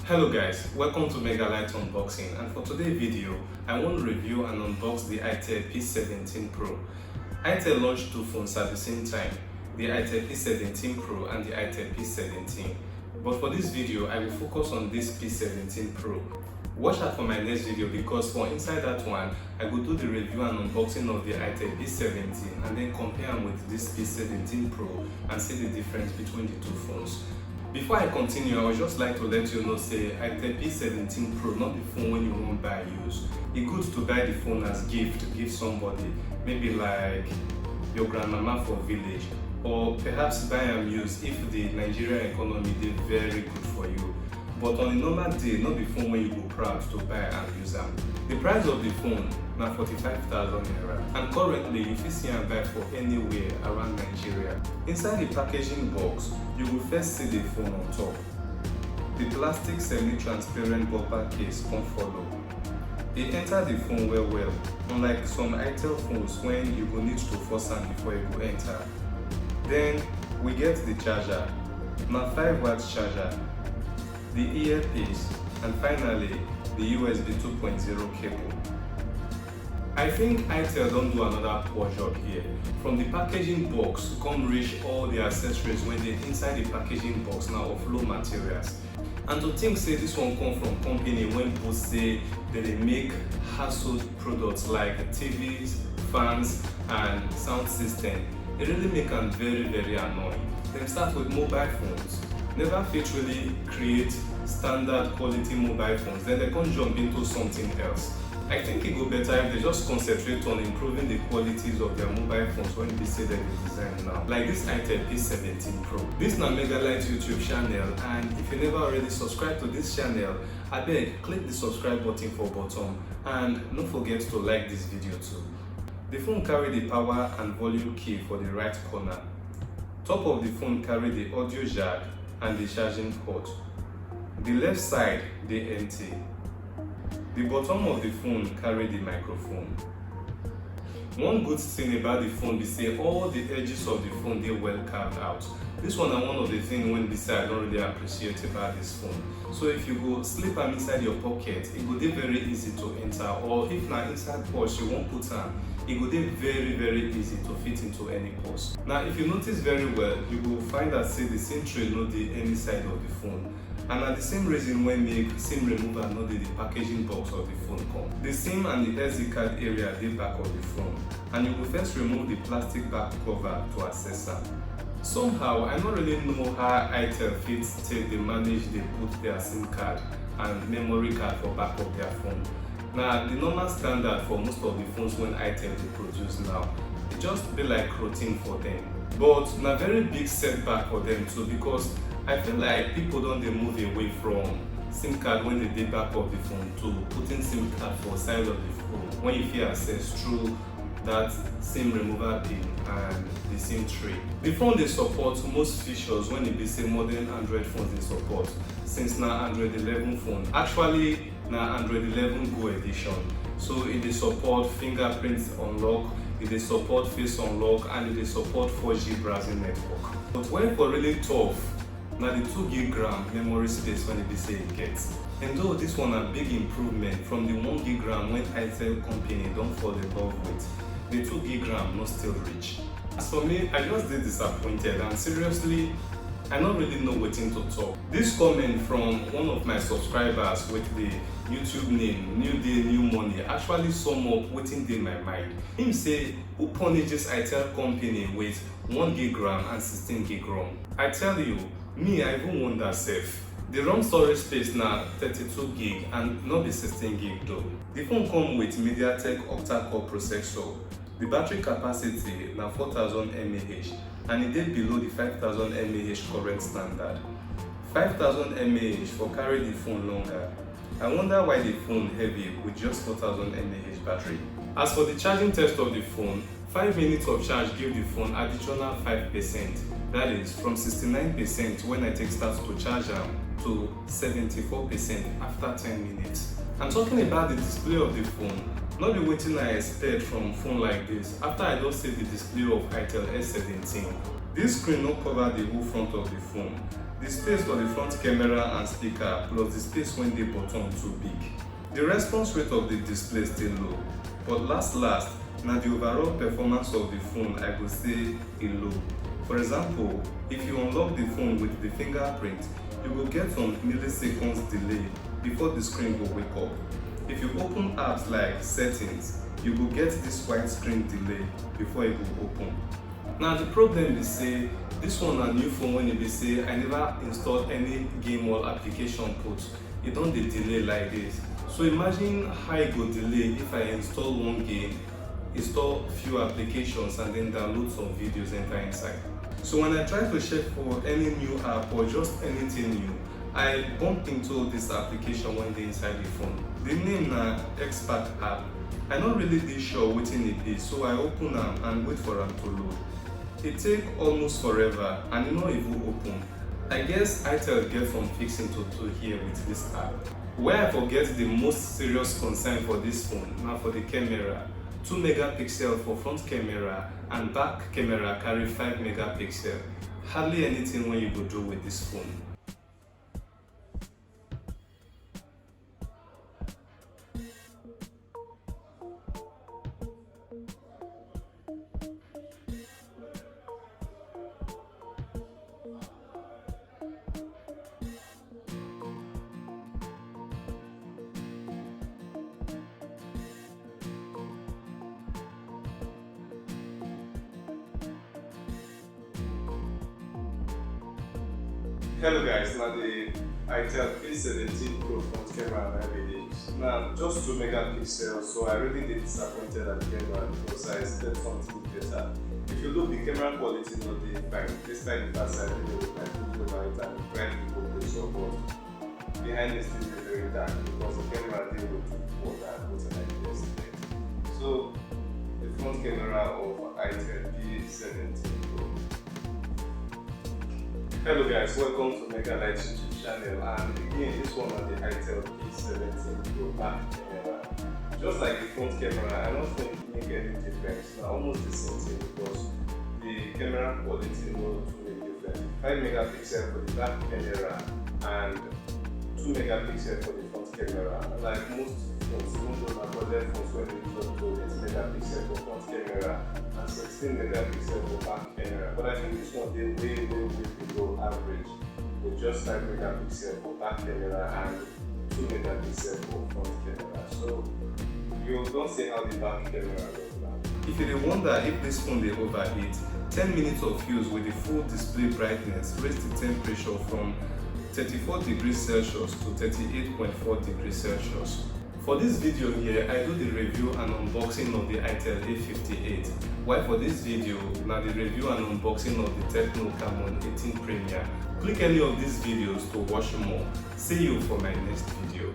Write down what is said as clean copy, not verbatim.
Hello guys, welcome to Megalight Unboxing, and for today's video, I want to review and unbox the Itel P17 Pro. Itel launched two phones at the same time, the Itel P17 Pro and the Itel P17. But for this video, I will focus on this P17 Pro. Watch out for my next video because for inside that one, I will do the review and unboxing of the Itel P17 and then compare them with this P17 Pro and see the difference between the two phones. Before I continue, I would just like to let you know, say, Itel P17 Pro, not the phone when you won't buy use. It's good to buy the phone as gift to give somebody, maybe like your grandmama for village, or perhaps buy and use if the Nigerian economy is very good for you. But on a normal day, not the phone when you go proud to buy and use them. The price of the phone now 45,000 naira, and currently you can see and buy for anywhere around Nigeria. Inside the packaging box, you will first see the phone on top. The plastic semi-transparent bumper case come follow. It enter the phone well, unlike some Itel phones when you go need to force them before you go enter. Then we get the charger, now 5-watt charger, the earpiece, and finally the USB 2.0 cable. I think Itel don't do another poor job here. From the packaging box come reach all the accessories when they inside the packaging box now of low materials. And to think say this one come from company when people say that they make household products like TVs, fans and sound system, it really make them very annoying. Them start with mobile phones, never fit really create standard quality mobile phones, then they can jump into something else. I think it go better if they just concentrate on improving the qualities of their mobile phones when they say that they design now. Like this Itel P17 Pro. This is Megalight YouTube channel, and if you never already subscribed to this channel, I beg click the subscribe button for bottom and don't forget to like this video too. The phone carry the power and volume key for the right corner. Top of the phone carry the audio jack and the charging port. The left side they empty. The bottom of the phone carry the microphone. One good thing about the phone is say all the edges of the phone they well carved out. This one is one of the things when I don't really appreciate about this phone. So if you go slip them inside your pocket, it will be very easy to enter, or if not inside purse you won't put them, it will be very easy to fit into any purse. Now if you notice very well, you will find that say the SIM tray not the any side of the phone. And at the same reason when make SIM remover not the packaging box of the phone come. The SIM and the SD card area the back of the phone, and you will first remove the plastic back cover to access them. Somehow I don't really know how Itel fits take they manage they put their SIM card and memory card for back of their phone. Now the normal standard for most of the phones when Itel they produce now, it just be like routine for them. But na very big setback for them too, because I feel like people don't they move away from SIM card when they did back of the phone to putting SIM card for side of the phone when you feel access through that SIM remover pin and the SIM tray. The phone they support most features when it be say modern Android phones they support, since now Android 11 phone. Actually now Android 11 Go edition. So it they support fingerprint unlock, it they support face unlock, and it they support 4G browsing network. But when for really tough, now the 2 GB memory space when it say it gets. And though this one a big improvement from the 1 GB when Itel company don't fall in love with, the 2 GB not still reach. As for me, I just did disappointed, and seriously, I don't really know what to talk. This comment from one of my subscribers with the YouTube name New Day New Money actually sum up what's in my mind. Him say who punishes Itel company with 1 GB and 16 GB ROM. I tell you, me I even wonder safe. The ROM storage space now 32 GB and not be 16 GB though. The phone come with mediatek octa-core processor. The battery capacity now 4000 mAh and it is below the 5000 mAh current standard. 5000 mAh for carry the phone longer. I wonder why the phone heavy with just 4000 mAh battery. As for the charging test of the phone, 5 minutes of charge give the phone additional 5%. That is from 69% when I take start to charge them to 74% after 10 minutes. I'm talking about the display of the phone. Not be waiting I expect from phone like this after I don't see the display of Itel S17. This screen no cover the whole front of the phone. The space for the front camera and speaker plus the space when the bottom too big. The response rate of the display still low, but last na the overall performance of the phone I go say e low. For example, if you unlock the phone with the fingerprint, you will get some milliseconds delay before the screen will wake up. If you open apps like settings, you will get this white screen delay before it will open. Now the problem is say this one na new phone when e be say I never installed any game or application put. E don dey delay like this. So imagine how e go delay if I install one game, install few applications and then download some videos enter inside. So when I try to check for any new app or just anything new, I bump into this application when dey inside the phone. The name na Expert app. I no really dey sure wetin e be, so I open am and wait for am to load. It take almost forever and e no even open. I guess Itel get some fixing to do here with this app. Where I forget the most serious concern for this phone na for the camera. 2 megapixel for front camera and back camera carry 5 megapixel. Hardly anything when you go do with this phone. Hello guys, now the Itel P17 Pro front camera and everything. Now just 2 megapixels, so I really did disappointed at the camera because I expect something better. If you look, the camera quality not the fine. This time the fast side video with my video light and bright focus or but behind the scene is very dark because the camera did look poor than what I did yesterday. So the front camera of Itel P17 Pro. Hello guys, welcome to Megalight YouTube channel, and again this one on the Itel P17 Pro back camera. Just like the front camera, I don't think it make any difference. It's almost the same thing because the camera quality no too make difference. 5 megapixel for the back camera and 2 megapixel for the front camera. Like most phones, even though my model phones when they use up to 8 megapixel for front camera and 16 megapixel for back camera. But I think this one they way below average with just 5 megapixel for back camera and 2 megapixel for front camera. So you don't see how the back camera looks now. If you wonder if this phone they overheat, 10 minutes of use with the full display brightness raised the temperature from 34 degrees Celsius to 38.4 degrees Celsius. For this video here, I do the review and unboxing of the Itel A58, while for this video, now the review and unboxing of the Tecno Camon 18 Premier. Click any of these videos to watch more. See you for my next video.